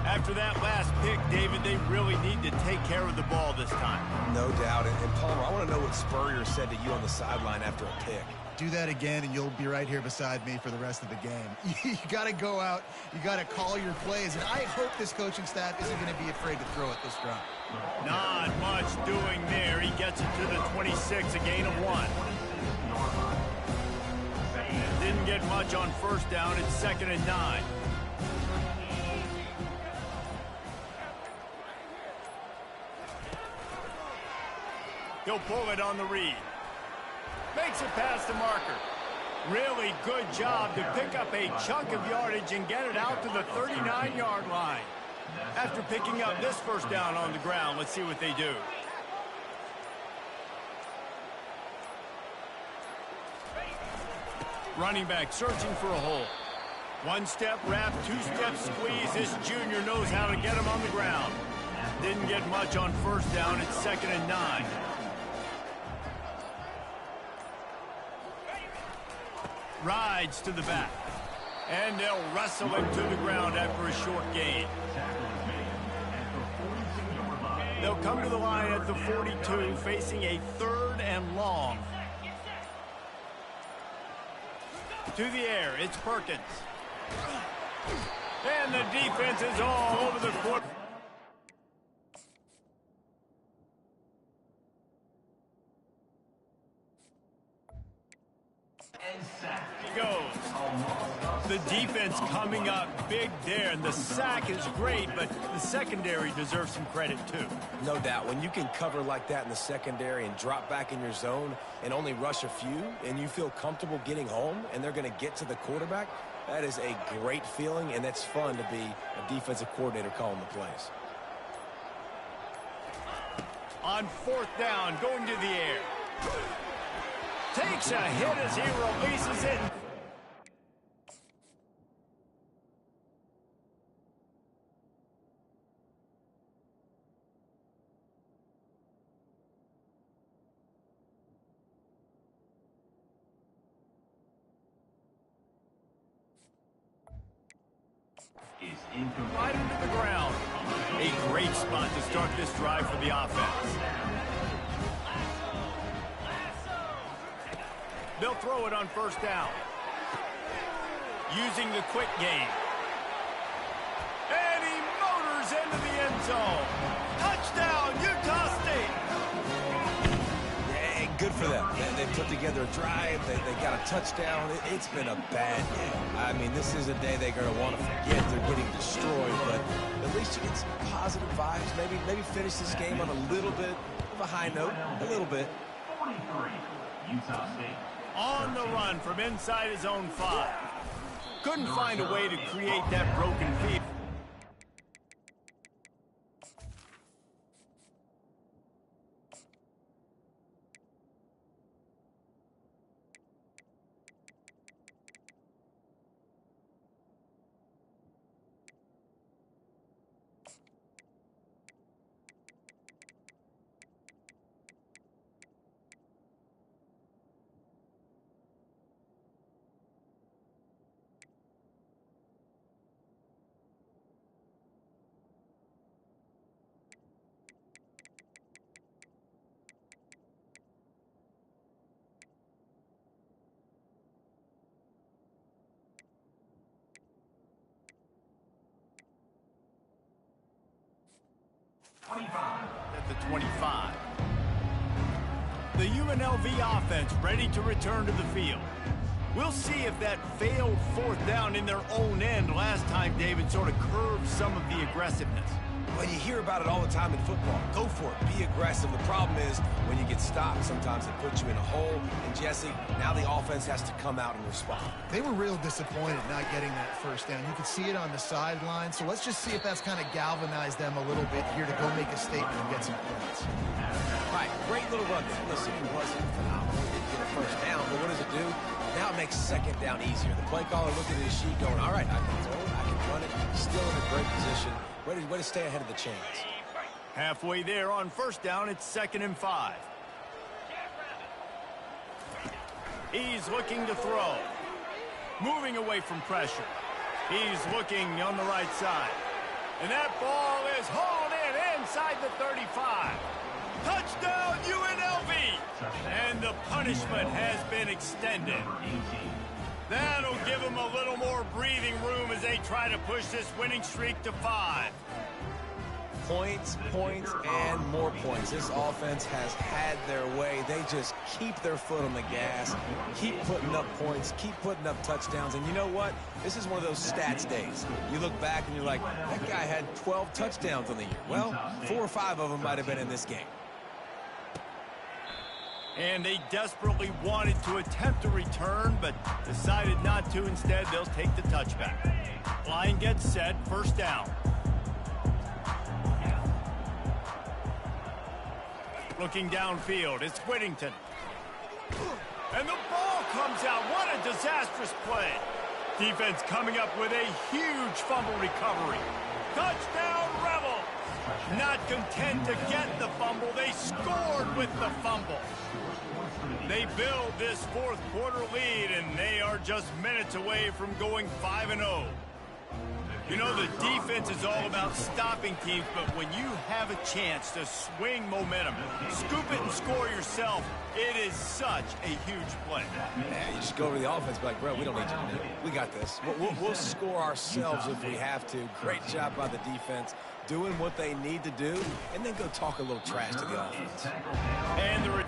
Speaker 1: After that last pick, David, they really need to take care of the ball this time.
Speaker 3: No doubt. And Palmer, I want to know what Spurrier said to you on the sideline after a pick.
Speaker 2: do that again, and you'll be right here beside me for the rest of the game. You got to go out. You got to call your plays, and I hope this coaching staff isn't going to be afraid to throw it this drive.
Speaker 1: Not much doing there. He gets it to the 26, a gain of 1. Didn't get much on first down. It's 2nd and 9. He'll pull it on the read. Makes it past the marker. Really good job to pick up a chunk of yardage and get it out to the 39-yard line. After picking up this first down on the ground, let's see what they do. Running back searching for a hole. 1-step wrap, 2-step squeeze. This junior knows how to get him on the ground. Didn't get much on first down. It's 2nd and 9. Rides to the back. And they'll wrestle him to the ground after a short gain. They'll come to the line at the 42, facing a 3rd and long. To the air, it's Perkins. And the defense is all over the court. He goes. The defense coming up big there, and the sack is great, but the secondary deserves some credit too.
Speaker 3: No doubt. When you can cover like that in the secondary and drop back in your zone and only rush a few, and you feel comfortable getting home, and they're going to get to the quarterback, that is a great feeling, and that's fun to be a defensive coordinator calling the plays.
Speaker 1: On 4th down, going to the air. Takes a hit as he releases it. Right into the ground. A great spot to start this drive for the offense. They'll throw it on first down. Using the quick game. And he motors into the end zone. Touchdown, Utah State.
Speaker 3: Yeah, good for them. They put together a drive. They got a touchdown. It's been a bad day. I mean, this is a day they're going to want to forget. They're getting destroyed, but at least you get some positive vibes. Maybe finish this game on a little bit of a high note. A little bit.
Speaker 6: 43, Utah State.
Speaker 1: On the run from inside his own 5. Couldn't find a way to create that broken field. At the 25. The UNLV offense ready to return to the field. We'll see if that failed 4th down in their own end last time, David, sort of curved some of the aggressiveness.
Speaker 3: Well, you hear about it all the time in football. Go for it. Be aggressive. The problem is when you get stopped, sometimes it puts you in a hole. And, Jesse, now the offense has to come out and respond.
Speaker 2: They were real disappointed not getting that first down. You could see it on the sideline. So let's just see if that's kind of galvanized them a little bit here to go make a statement and get some points.
Speaker 3: All right, great little run there. Listen, it wasn't phenomenal. It didn't get a first down, but what does it do? Now it makes 2nd down easier. The play caller looking at his sheet going, all right, I can throw it, I can run it. Still in a great position. Way to stay ahead of the chains.
Speaker 1: Halfway there on first down, it's 2nd and 5. He's looking to throw. Moving away from pressure. He's looking on the right side. And that ball is hauled in inside the 35. Touchdown, UNLV! And the punishment has been extended. That'll give them a little more breathing room as they try to push this winning streak to 5.
Speaker 3: Points, points, and more points. This offense has had their way. They just keep their foot on the gas, keep putting up points, keep putting up touchdowns. And you know what? This is one of those stats days. You look back and you're like, that guy had 12 touchdowns on the year. Well, 4 or 5 of them might have been in this game.
Speaker 1: And they desperately wanted to attempt a return, but decided not to. Instead, they'll take the touchback. Line gets set, first down. Looking downfield, it's Whittington. And the ball comes out. What a disastrous play. Defense coming up with a huge fumble recovery. Touchdown, Rebels! Not content to get the fumble, they scored with the fumble. They build this fourth quarter lead, and they are just minutes away from going 5-0. You know, the defense is all about stopping teams, but when you have a chance to swing momentum, scoop it and score yourself, it is such a huge play.
Speaker 3: Man, you just go over to the offense and be like, bro, we don't need you. We got this. We'll score ourselves if we have to. Great job by the defense, doing what they need to do, and then go talk a little trash to the offense.
Speaker 1: And the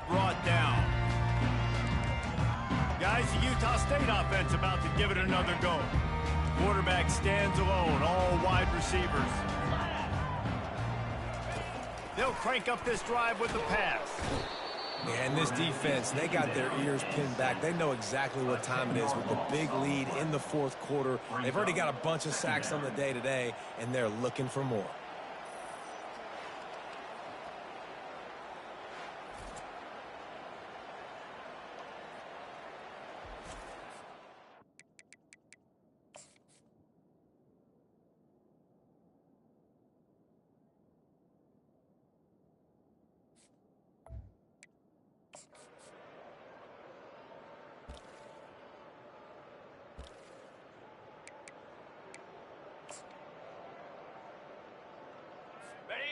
Speaker 1: brought down. Guys, the Utah State offense about to give it another go. Quarterback stands alone, all wide receivers. They'll crank up this drive with the pass.
Speaker 3: And this defense, they got their ears pinned back. They know exactly what time it is with the big lead in the fourth quarter. They've already got a bunch of sacks on the day today, and they're looking for more.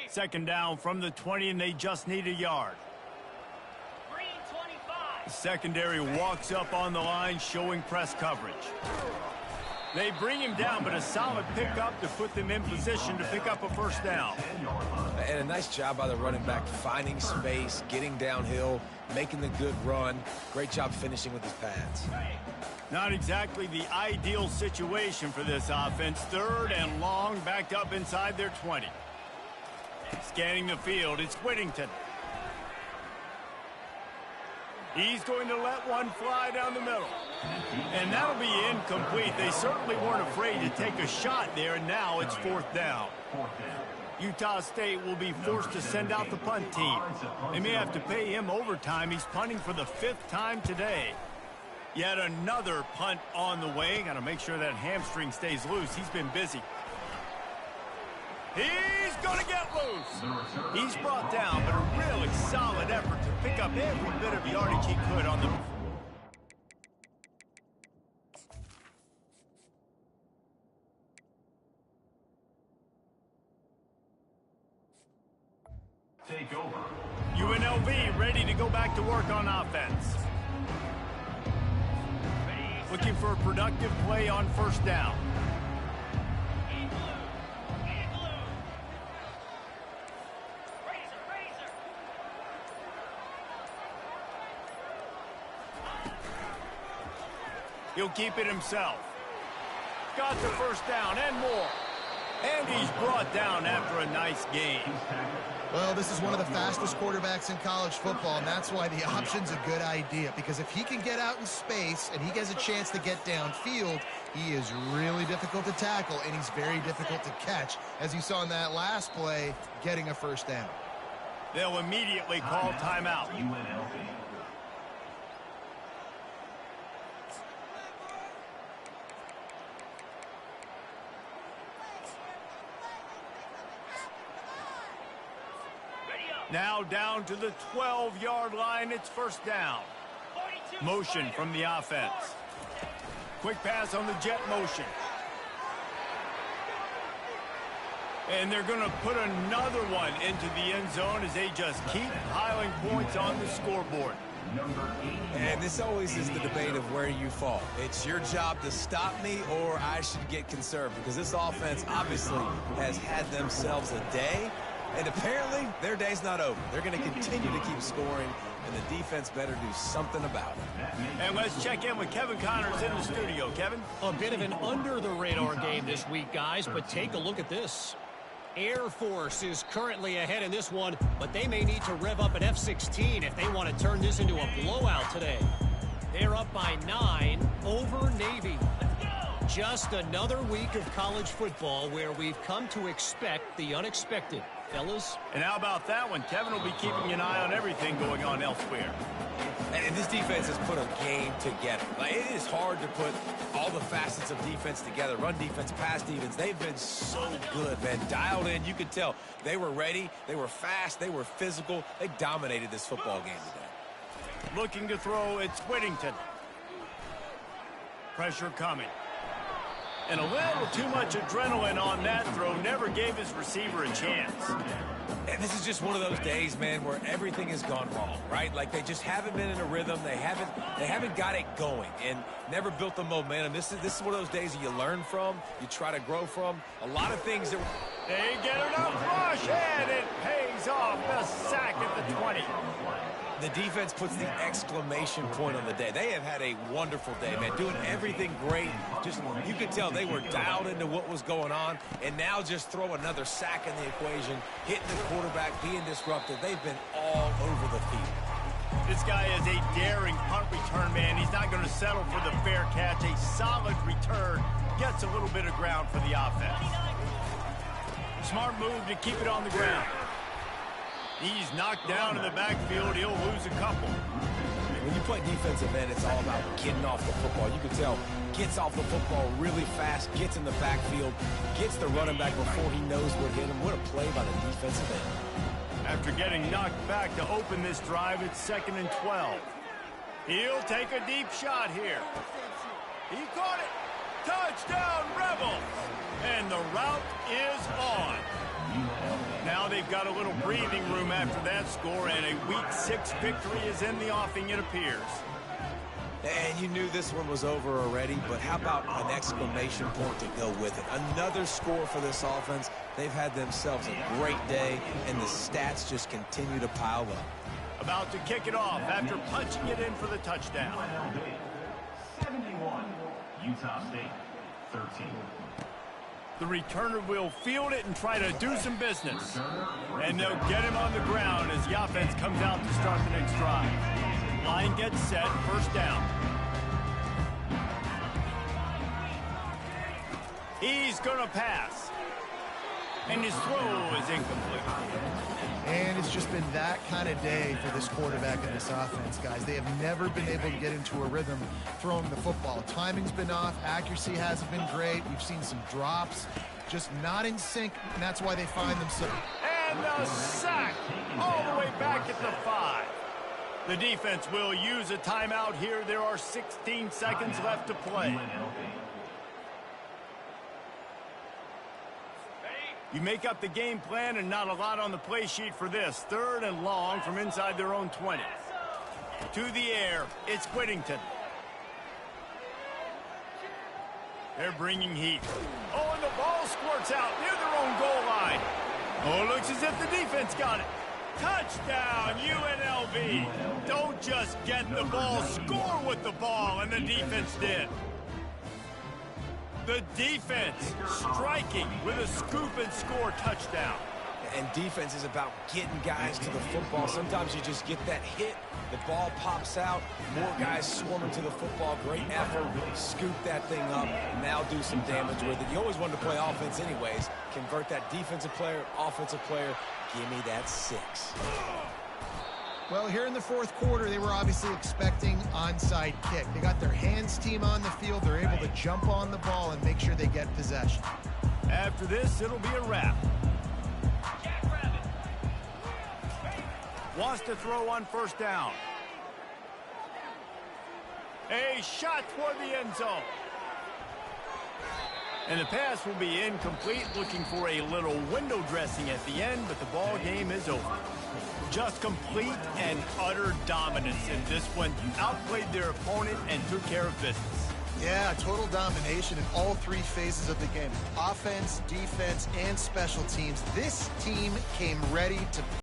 Speaker 1: Second down from the 20, and they just need a yard.
Speaker 4: Green 25.
Speaker 1: Secondary walks up on the line, showing press coverage. They bring him down, but a solid pickup to put them in position to pick up a first down.
Speaker 3: And a nice job by the running back, finding space, getting downhill, making the good run. Great job finishing with his pads.
Speaker 1: Not exactly the ideal situation for this offense. Third and long, backed up inside their 20. Scanning the field, it's Whittington. He's going to let one fly down the middle. And that'll be incomplete. They certainly weren't afraid to take a shot there, and now it's fourth down. Utah State will be forced to send out the punt team. They may have to pay him overtime. He's punting for the 5th time today. Yet another punt on the way. Got to make sure that hamstring stays loose. He's been busy. He's going to get loose. He's brought down, but a really solid effort to pick up every bit of yardage he could on the...
Speaker 6: Take over.
Speaker 1: UNLV ready to go back to work on offense. Looking for a productive play on first down. He'll keep it himself. Got the first down and more. And he's brought down after a nice game.
Speaker 2: Well, this is one of the fastest quarterbacks in college football, and that's why the option's a good idea. Because if he can get out in space and he gets a chance to get downfield, he is really difficult to tackle, and he's very difficult to catch, as you saw in that last play, getting a first down.
Speaker 1: They'll immediately call timeout.
Speaker 6: UNLV.
Speaker 1: Now down to the 12-yard line. It's first down. Motion from the offense. Quick pass on the jet motion. And they're going to put another one into the end zone as they just keep piling points on the scoreboard.
Speaker 3: And this always is the debate of where you fall. It's your job to stop me, or I should get conserved, because this offense obviously has had themselves a day. And apparently, their day's not over. They're going to continue to keep scoring, and the defense better do something about it.
Speaker 1: And let's check in with Kevin Connors in the studio. Kevin?
Speaker 5: A bit of an under-the-radar game this week, guys, but take a look at this. Air Force is currently ahead in this one, but they may need to rev up an F-16 if they want to turn this into a blowout today. They're up by 9 over Navy. Just another week of college football where we've come to expect the unexpected. Fellas?
Speaker 1: And how about that one? Kevin will be keeping an eye on everything going on elsewhere.
Speaker 3: And this defense has put a game together. Like, it is hard to put all the facets of defense together. Run defense, pass defense. They've been so good, man. Dialed in. You could tell they were ready. They were fast. They were physical. They dominated this football game today.
Speaker 1: Looking to throw, it's Whittington. Pressure coming. And a little too much adrenaline on that throw. Never gave his receiver a chance.
Speaker 3: And this is just one of those days, man, where everything has gone wrong, right? Like, they just haven't been in a rhythm. They haven't got it going and never built the momentum. This is one of those days that you learn from, you try to grow from. A lot of things that...
Speaker 1: They get enough rush, and it pays off. The sack at the 20.
Speaker 3: The defense puts the exclamation point on the day. They have had a wonderful day, man, doing everything great. Just, you could tell they were dialed into what was going on, and now just throw another sack in the equation, hitting the quarterback, being disruptive. They've been all over the field.
Speaker 1: This guy is a daring punt return man. He's not going to settle for the fair catch. A solid return gets a little bit of ground for the offense. Smart move to keep it on the ground. He's knocked down in the backfield. He'll lose a couple.
Speaker 3: When you play defensive end, it's all about getting off the football. You can tell, gets off the football really fast, gets in the backfield, gets the running back before he knows what hit him. What a play by the defensive end.
Speaker 1: After getting knocked back to open this drive, it's 2nd and 12. He'll take a deep shot here. He caught it. Touchdown, Rebels. And the route is on. Now they've got a little breathing room after that score, and a Week 6 victory is in the offing, it appears.
Speaker 3: And you knew this one was over already, but how about an exclamation point to go with it? Another score for this offense. They've had themselves a great day, and the stats just continue to pile up.
Speaker 1: About to kick it off after punching it in for the touchdown.
Speaker 6: 71, Utah State, 13.
Speaker 1: The returner will field it and try to do some business. And they'll get him on the ground as the offense comes out to start the next drive. Line gets set, first down. He's going to pass. And his throw is incomplete.
Speaker 2: And it's just been that kind of day for this quarterback and this offense, guys. They have never been able to get into a rhythm throwing the football. Timing's been off. Accuracy hasn't been great. We've seen some drops. just not in sync, and that's why they find themselves.
Speaker 1: And the sack all the way back at the 5. The defense will use a timeout here. There are 16 seconds left to play. You make up the game plan and not a lot on the play sheet for this. 3rd and long from inside their own 20. To the air, it's Whittington. They're bringing heat. Oh, and the ball squirts out near their own goal line. Oh, it looks as if the defense got it. Touchdown, UNLV. Don't just get the ball, score with the ball, and the defense did. The defense striking with a scoop and score touchdown.
Speaker 3: And defense is about getting guys to the football. Sometimes you just get that hit, the ball pops out, more guys swarming to the football. Great effort, scoop that thing up, now do some damage with it. You always wanted to play offense anyways. Convert that defensive player, offensive player. Give me that 6.
Speaker 2: Well, here in the 4th quarter, they were obviously expecting onside kick. They got their hands team on the field. They're able to jump on the ball and make sure they get possession.
Speaker 1: After this, it'll be a wrap. Wants to throw on 1st down. A shot toward the end zone. And the pass will be incomplete, looking for a little window dressing at the end, but the ball game is over. Just complete and utter dominance in this one. Outplayed their opponent and took care of business.
Speaker 2: Yeah, total domination in all 3 phases of the game. Offense, defense, and special teams. This team came ready to